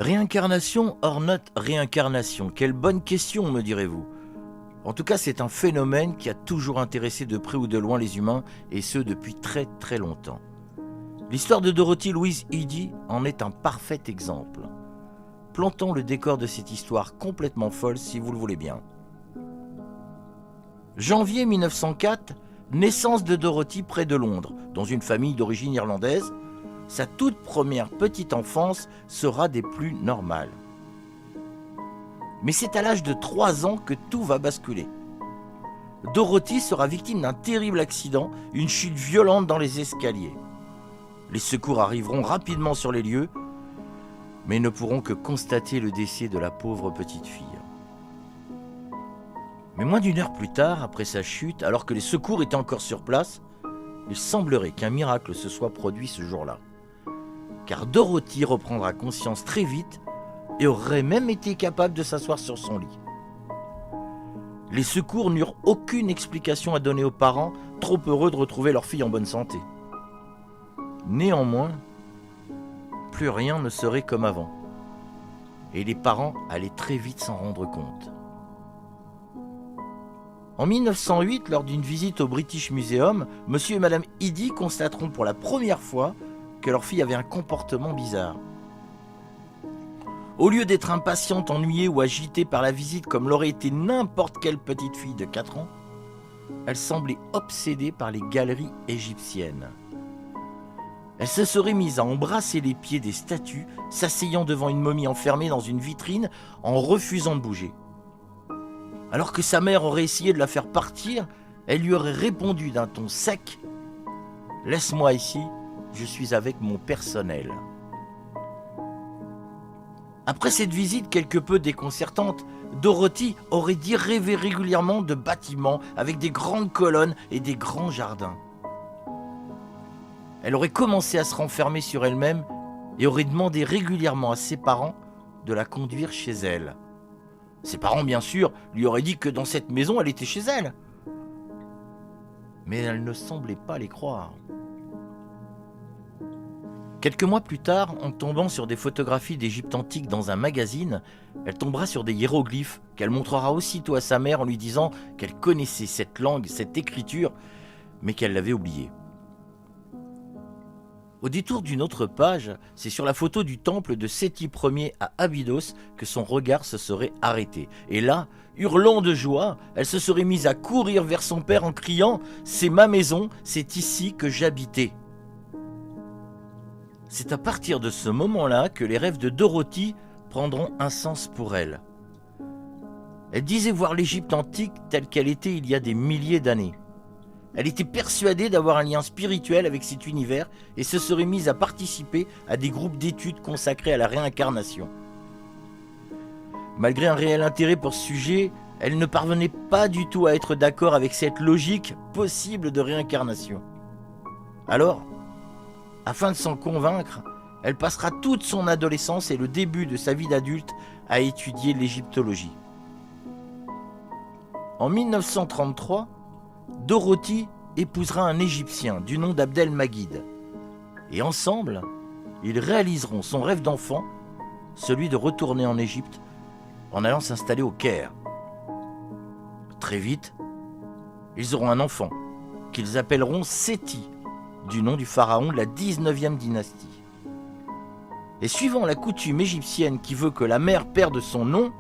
Réincarnation or not réincarnation, quelle bonne question, me direz-vous. En tout cas, c'est un phénomène qui a toujours intéressé de près ou de loin les humains, et ce depuis très très longtemps. L'histoire de Dorothy Louise Eddy en est un parfait exemple. Plantons le décor de cette histoire complètement folle si vous le voulez bien. Janvier 1904, naissance de Dorothy près de Londres, dans une famille d'origine irlandaise. Sa toute première petite enfance sera des plus normales. Mais c'est à l'âge de 3 ans que tout va basculer. Dorothy sera victime d'un terrible accident, une chute violente dans les escaliers. Les secours arriveront rapidement sur les lieux, mais ne pourront que constater le décès de la pauvre petite fille. Mais moins d'une heure plus tard, après sa chute, alors que les secours étaient encore sur place, il semblerait qu'un miracle se soit produit ce jour-là. Car Dorothy reprendra conscience très vite et aurait même été capable de s'asseoir sur son lit. Les secours n'eurent aucune explication à donner aux parents, trop heureux de retrouver leur fille en bonne santé. Néanmoins, plus rien ne serait comme avant. Et les parents allaient très vite s'en rendre compte. En 1908, lors d'une visite au British Museum, monsieur et madame Eddy constateront pour la première fois que leur fille avait un comportement bizarre. Au lieu d'être impatiente, ennuyée ou agitée par la visite comme l'aurait été n'importe quelle petite fille de 4 ans, elle semblait obsédée par les galeries égyptiennes. Elle se serait mise à embrasser les pieds des statues, s'asseyant devant une momie enfermée dans une vitrine en refusant de bouger. Alors que sa mère aurait essayé de la faire partir, elle lui aurait répondu d'un ton sec « Laisse-moi ici, je suis avec mon personnel. » Après cette visite quelque peu déconcertante, Dorothy aurait dit rêver régulièrement de bâtiments avec des grandes colonnes et des grands jardins. Elle aurait commencé à se renfermer sur elle-même et aurait demandé régulièrement à ses parents de la conduire chez elle. Ses parents, bien sûr, lui auraient dit que dans cette maison, elle était chez elle. Mais elle ne semblait pas les croire. Quelques mois plus tard, en tombant sur des photographies d'Égypte antique dans un magazine, elle tombera sur des hiéroglyphes qu'elle montrera aussitôt à sa mère en lui disant qu'elle connaissait cette langue, cette écriture, mais qu'elle l'avait oubliée. Au détour d'une autre page, c'est sur la photo du temple de Séti Ier à Abydos que son regard se serait arrêté. Et là, hurlant de joie, elle se serait mise à courir vers son père en criant « C'est ma maison, c'est ici que j'habitais ». C'est à partir de ce moment-là que les rêves de Dorothy prendront un sens pour elle. Elle disait voir l'Égypte antique telle qu'elle était il y a des milliers d'années. Elle était persuadée d'avoir un lien spirituel avec cet univers et se serait mise à participer à des groupes d'études consacrés à la réincarnation. Malgré un réel intérêt pour ce sujet, elle ne parvenait pas du tout à être d'accord avec cette logique possible de réincarnation. Alors, afin de s'en convaincre, elle passera toute son adolescence et le début de sa vie d'adulte à étudier l'égyptologie. En 1933, Dorothy épousera un Égyptien du nom d'Abdel Magid. Et ensemble, ils réaliseront son rêve d'enfant, celui de retourner en Égypte en allant s'installer au Caire. Très vite, ils auront un enfant qu'ils appelleront Séti, du nom du pharaon de la 19e dynastie. Et suivant la coutume égyptienne qui veut que la mère perde son nom,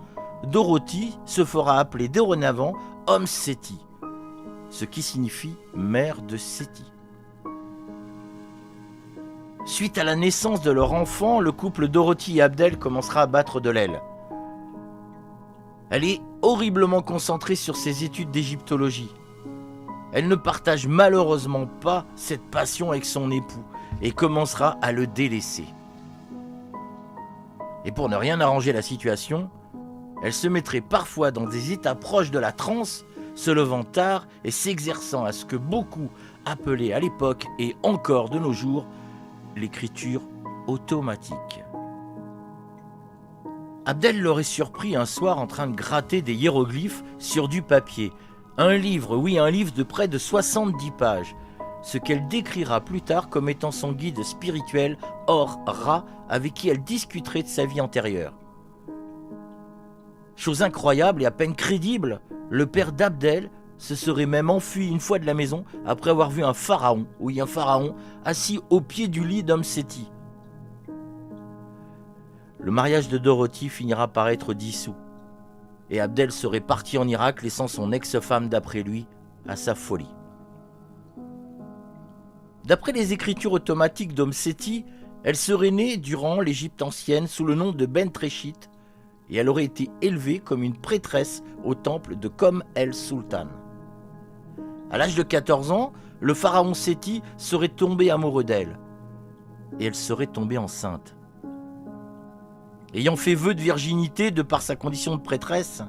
Dorothy se fera appeler dorénavant Om Séti, ce qui signifie mère de Séti. Suite à la naissance de leur enfant, le couple Dorothy et Abdel commencera à battre de l'aile. Elle est horriblement concentrée sur ses études d'égyptologie. Elle ne partage malheureusement pas cette passion avec son époux et commencera à le délaisser. Et pour ne rien arranger la situation, elle se mettrait parfois dans des états proches de la transe, se levant tard et s'exerçant à ce que beaucoup appelaient à l'époque et encore de nos jours l'écriture automatique. Abdel l'aurait surpris un soir en train de gratter des hiéroglyphes sur du papier. Un livre de près de 70 pages. ce qu'elle décrira plus tard comme étant son guide spirituel Or-Ra, avec qui elle discuterait de sa vie antérieure. Chose incroyable et à peine crédible, le père d'Abdel se serait même enfui une fois de la maison après avoir vu un pharaon, assis au pied du lit d'Hom-Seti. Le mariage de Dorothy finira par être dissous, et Abdel serait parti en Irak, laissant son ex-femme d'après lui à sa folie. D'après les écritures automatiques d'Hom-Seti, elle serait née durant l'Égypte ancienne sous le nom de Bent-Reshit, et elle aurait été élevée comme une prêtresse au temple de Kom el-Sultan. À l'âge de 14 ans, le pharaon Seti serait tombé amoureux d'elle, et elle serait tombée enceinte. Ayant fait vœu de virginité de par sa condition de prêtresse,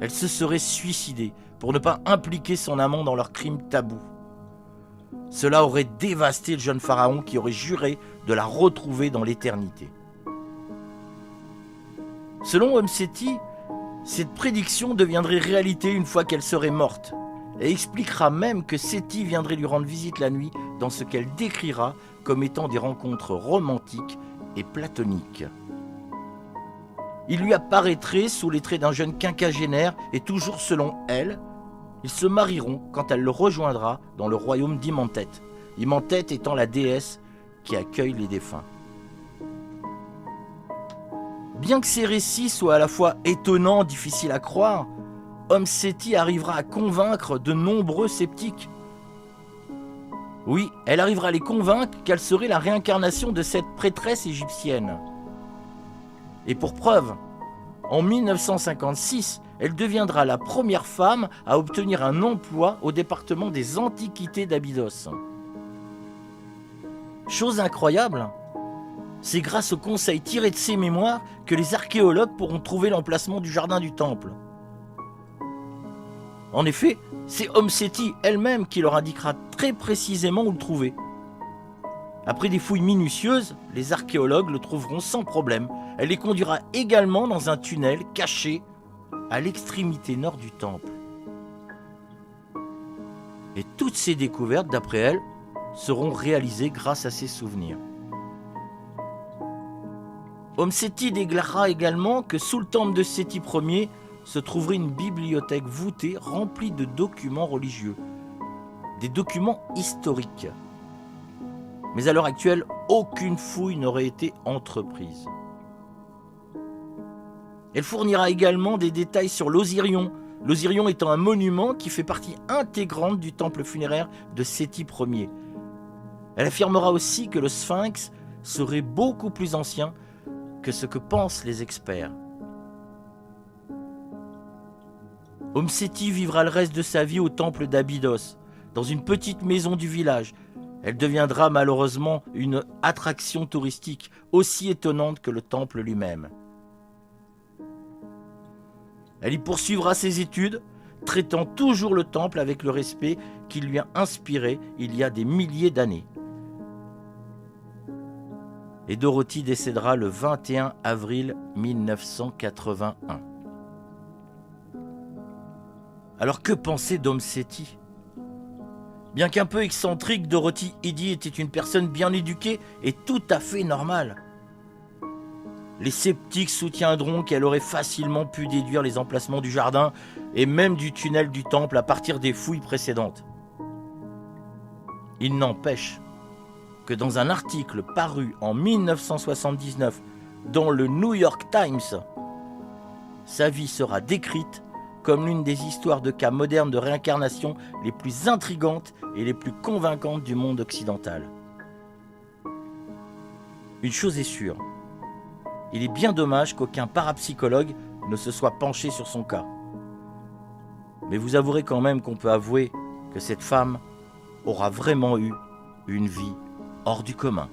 elle se serait suicidée pour ne pas impliquer son amant dans leurs crimes tabous. Cela aurait dévasté le jeune pharaon qui aurait juré de la retrouver dans l'éternité. Selon Hom-Seti, cette prédiction deviendrait réalité une fois qu'elle serait morte, et expliquera même que Seti viendrait lui rendre visite la nuit dans ce qu'elle décrira comme étant des rencontres romantiques et platoniques. Il lui apparaîtrait sous les traits d'un jeune quinquagénaire et toujours selon elle, ils se marieront quand elle le rejoindra dans le royaume d'Imantet, Imantet étant la déesse qui accueille les défunts. Bien que ces récits soient à la fois étonnants, difficiles à croire, Hom-Seti arrivera à convaincre de nombreux sceptiques. Oui, elle arrivera à les convaincre qu'elle serait la réincarnation de cette prêtresse égyptienne. Et pour preuve, en 1956, elle deviendra la première femme à obtenir un emploi au département des Antiquités d'Abydos. Chose incroyable, c'est grâce aux conseils tirés de ses mémoires que les archéologues pourront trouver l'emplacement du jardin du temple. En effet, c'est Hom-Seti elle-même qui leur indiquera très précisément où le trouver. Après des fouilles minutieuses, les archéologues le trouveront sans problème. Elle les conduira également dans un tunnel caché à l'extrémité nord du temple. Et toutes ces découvertes, d'après elle, seront réalisées grâce à ses souvenirs. Hom-Seti déclarera également que sous le temple de Séti Ier se trouverait une bibliothèque voûtée remplie de documents religieux, des documents historiques. Mais à l'heure actuelle, aucune fouille n'aurait été entreprise. Elle fournira également des détails sur l'Osirion, l'Osirion étant un monument qui fait partie intégrante du temple funéraire de Séti Ier. Elle affirmera aussi que le Sphinx serait beaucoup plus ancien que ce que pensent les experts. Hom-Seti vivra le reste de sa vie au temple d'Abydos, dans une petite maison du village. Elle deviendra malheureusement une attraction touristique aussi étonnante que le temple lui-même. Elle y poursuivra ses études, traitant toujours le temple avec le respect qui lui a inspiré il y a des milliers d'années. Et Dorothy décédera le 21 avril 1981. Alors que penser d'Hom-Seti ? Bien qu'un peu excentrique, Dorothy Eddy était une personne bien éduquée et tout à fait normale. Les sceptiques soutiendront qu'elle aurait facilement pu déduire les emplacements du jardin et même du tunnel du temple à partir des fouilles précédentes. Il n'empêche que dans un article paru en 1979 dans le New York Times, sa vie sera décrite comme l'une des histoires de cas modernes de réincarnation les plus intrigantes et les plus convaincantes du monde occidental. Une chose est sûre, il est bien dommage qu'aucun parapsychologue ne se soit penché sur son cas. Mais vous avouerez quand même qu'on peut avouer que cette femme aura vraiment eu une vie hors du commun.